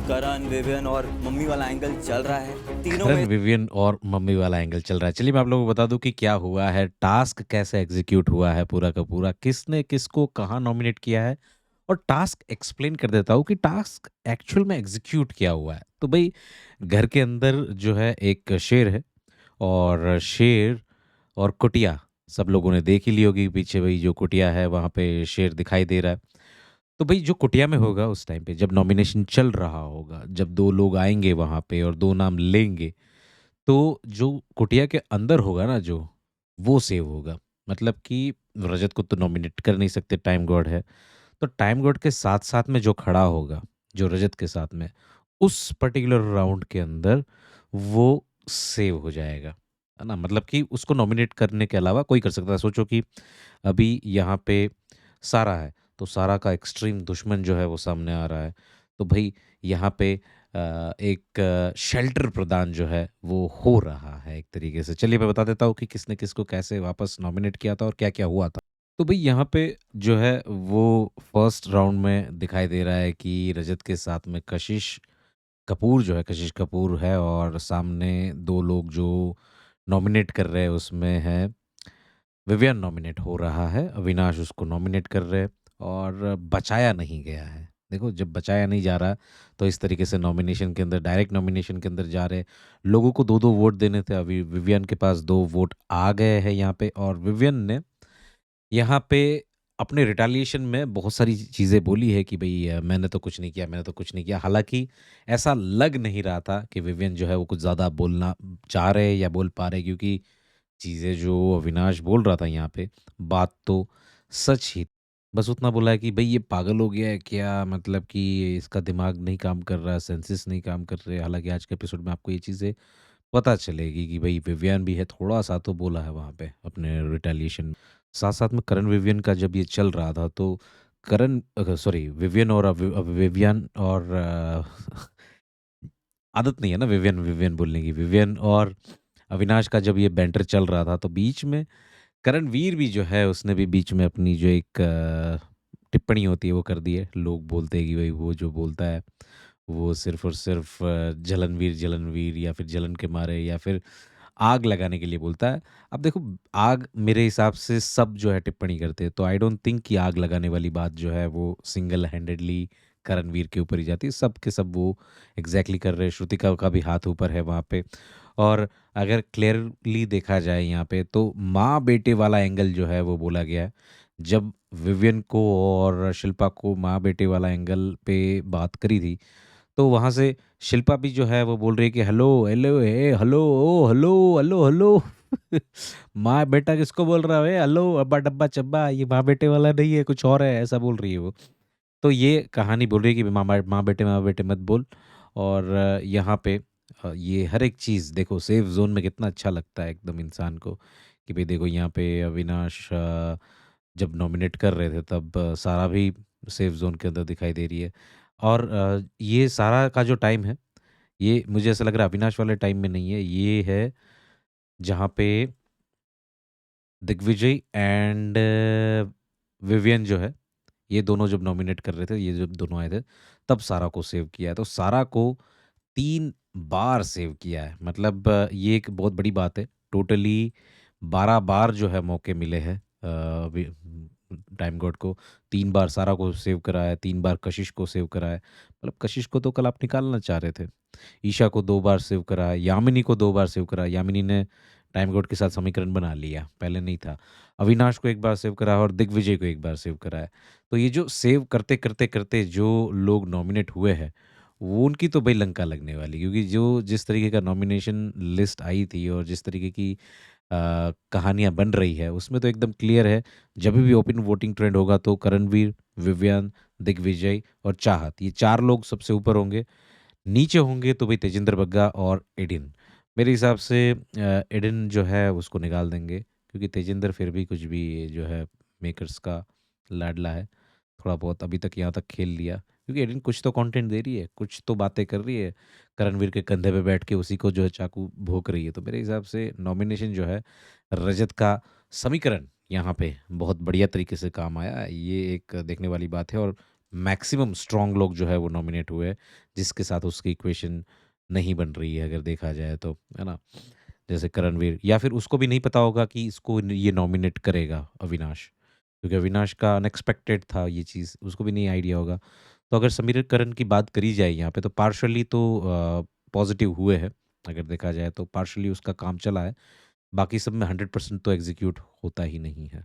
करण, Vivian और mummy वाला angle चल रहा है। तीनों करण, में विवियन और मम्मी वाला एंगल चल रहा है। चलिए मैं आप लोगों को बता दूँ कि क्या हुआ है, टास्क कैसे एग्ज़ीक्यूट हुआ है पूरा का पूरा, किसने किसको कहाँ नॉमिनेट किया है और टास्क एक्सप्लेन कर देता हूँ कि टास्क एक्चुअल में एग्ज़ीक्यूट क्या हुआ है। तो भई घर के अंदर जो है एक शेर है और शेर और कुटिया सब लोगों ने देख ही ली होगी पीछे भई जो कुटिया है वहाँ पे शेर दिखाई दे रहा है। तो भई जो कुटिया में होगा उस टाइम पे जब नॉमिनेशन चल रहा होगा, जब 2 लोग आएँगे वहाँ पे और 2 नाम लेंगे तो जो कुटिया के अंदर होगा ना जो, वो सेव होगा। मतलब कि रजत को तो नॉमिनेट कर नहीं सकते, टाइम गॉड है। तो टाइम गॉड के साथ-साथ में जो खड़ा होगा, जो रजत के साथ में, उस पर्टिकुलर राउंड के अंदर वो सेव हो जाएगा। है ना? मतलब कि उसको नॉमिनेट करने के अलावा कोई कर सकता है। सोचो कि अभी यहाँ पे सारा है, तो सारा का एक्सट्रीम दुश्मन जो है वो सामने आ रहा है। तो भई यहाँ पे एक शेल्टर प्रदान जो है वो हो रहा है एक तरीके से। चलिए मैं बता देता हूँ कि किसने किसको कैसे वापस नॉमिनेट किया था और क्या-क्या हुआ था। तो भई यहाँ पे जो है वो फर्स्ट राउंड में दिखाई दे रहा है कि रजत के साथ में कशिश कपूर जो है कशिश कपूर है और सामने 2 लोग जो नॉमिनेट कर रहे हैं उसमें है विवियन नॉमिनेट हो रहा है, अविनाश उसको नॉमिनेट कर रहे हैं और बचाया नहीं गया है। देखो जब बचाया नहीं जा रहा, तो इस तरीके से नॉमिनेशन के अंदर डायरेक्ट नॉमिनेशन के अंदर जा रहे, लोगों को 2-2 वोट देने थे, अभी विवियन के पास 2 वोट आ गए हैं यहाँ पे और विवियन ने यहाँ पे अपने रिटेलिएशन में बहुत सारी चीज़ें बोली है कि भई मैंने तो कुछ नहीं किया, मैंने तो कुछ नहीं किया। हालाँकि ऐसा लग नहीं रहा था कि विवियन जो है वो कुछ ज़्यादा बोलना चाह रहे या बोल पा रहे क्योंकि चीज़ें जो अविनाश बोल रहा था यहाँ पे, बात तो सच ही। बस उतना बोला है कि भई ये पागल हो गया है क्या? मतलब कि इसका दिमाग नहीं काम कर रहा, सेंसेस नहीं काम कर रहे। हालाँकि आज के एपिसोड में आपको ये चीज़ें पता चलेगी कि भई विवियन भी है, थोड़ा-सा तो बोला है वहाँ पे अपने रिटेलिएशन में। साथ-साथ में करण विवियन का जब ये चल रहा था तो करण सॉरी विवियन और विवियन और आदत नहीं है ना विवियन विवियन बोलने की। विवियन और अविनाश का जब ये बैंटर चल रहा था तो बीच में करणवीर भी जो है उसने भी बीच में अपनी जो एक टिप्पणी होती है वो कर दी है। लोग बोलते हैं कि भाई वो जो बोलता है वो सिर्फ़ और सिर्फ़ जलनवीर जलनवीर या फिर जलन के मारे या फिर आग लगाने के लिए बोलता है। अब देखो आग मेरे हिसाब से सब जो है टिप्पणी करते हैं, तो आई डोंट थिंक कि आग लगाने वाली बात जो है वो सिंगल हैंडेडली करणवीर के ऊपर ही जाती है। सब के सब वो एग्ज़ैक्टली कर रहे हैं, श्रुतिका का भी हाथ ऊपर है वहाँ पे। और अगर क्लियरली देखा जाए यहाँ पे तो माँ-बेटे वाला एंगल जो है वो बोला गया है। जब विवियन को और शिल्पा को माँ-बेटे वाला एंगल पे बात करी थी, तो वहाँ से शिल्पा भी जो है वो बोल रही है कि हेलो, हेलो, हेलो, ओ, हेलो, हेलो, हेलो। माँ-बेटा किसको बोल रहा है? हेलो, अब्बा डब्बा चब्बा ये माँ-बेटे वाला नहीं है, कुछ और है, ऐसा बोल रही है वो। तो ये कहानी बोल रही है कि माँ-बेटे मत बोल और यहाँ पे ये हर एक चीज़ देखो सेफ ज़ोन में कितना अच्छा लगता है एकदम इंसान को कि भई देखो यहाँ पे अविनाश जब नॉमिनेट कर रहे थे तब सारा भी सेफ ज़ोन के अंदर दिखाई दे रही है और ये सारा का जो टाइम है, ये मुझे ऐसा लग रहा है अविनाश वाले टाइम में नहीं है, ये है जहाँ पे दिग्विजय एंड विवियन जो है ये दोनों जब नॉमिनेट कर रहे थे, ये जब दोनों आए थे, तब सारा को सेव किया है। तो सारा को 3 बार सेव किया है। मतलब ये एक बहुत बड़ी बात है। टोटली 12 बार जो है मौके मिले हैं वे टाइम गॉड को। 3 बार सारा को सेव करा है, 3 बार कशिश को सेव करा है। मतलब कशिश को तो कल आप निकालना चाह रहे थे। ईशा को 2 बार सेव करा है, यामिनी को 2 बार सेव करा है। यामिनी ने टाइम गॉड के साथ समीकरण बना लिया, पहले नहीं था। अविनाश को 1 बार सेव करा है और दिग्विजय को 1 बार सेव करा है। तो ये जो सेव करते-करते जो लोग नॉमिनेट हुए हैं, वो उनकी तो भई लंका लगने वाली क्योंकि जो जिस तरीके का नॉमिनेशन लिस्ट आई थी और जिस तरीके की कहानियाँ बन रही है, उसमें तो एकदम क्लियर है, जभी भी ओपन वोटिंग ट्रेंड होगा तो करणवीर, विवियन, दिग्विजय और चाहत, ये 4 लोग सबसे ऊपर होंगे। नीचे होंगे तो भई तेजिंदर बग्गा और एडिन। मेरे हिसाब से एडिन जो है उसको निकाल देंगे क्योंकि तेजिंदर फिर भी कुछ भी जो है मेकर्स का लाडला है। थोड़ा बहुत अभी तक यहाँ तक खेल लिया क्योंकि एडिन कुछ तो कंटेंट दे रही है, कुछ तो बातें कर रही है। करणवीर के कंधे पे बैठ के उसी को जो है चाकू भोंक रही है। तो मेरे हिसाब से नॉमिनेशन जो है रजत का समीकरण यहाँ पे बहुत बढ़िया तरीके से काम आया। ये एक देखने वाली बात है और मैक्सिमम स्ट्रॉन्ग लोग जो है वो नॉमिनेट हुए हैं, जिसके साथ उसकी इक्वेशन नहीं बन रही है अगर देखा जाए तो, है ना? जैसे करणवीर या फिर उसको भी नहीं पता होगा कि इसको ये नॉमिनेट करेगा अविनाश, क्योंकि अविनाश का अनएक्सपेक्टेड था ये चीज़, उसको भी नहीं आइडिया होगा। तो अगर समीकरण की बात करी जाए यहाँ पे तो पार्शियली तो पॉज़िटिव हुए हैं, अगर देखा जाए तो पार्शियली उसका काम चला है, बाकी सब में 100% तो एग्ज़ीक्यूट होता ही नहीं है।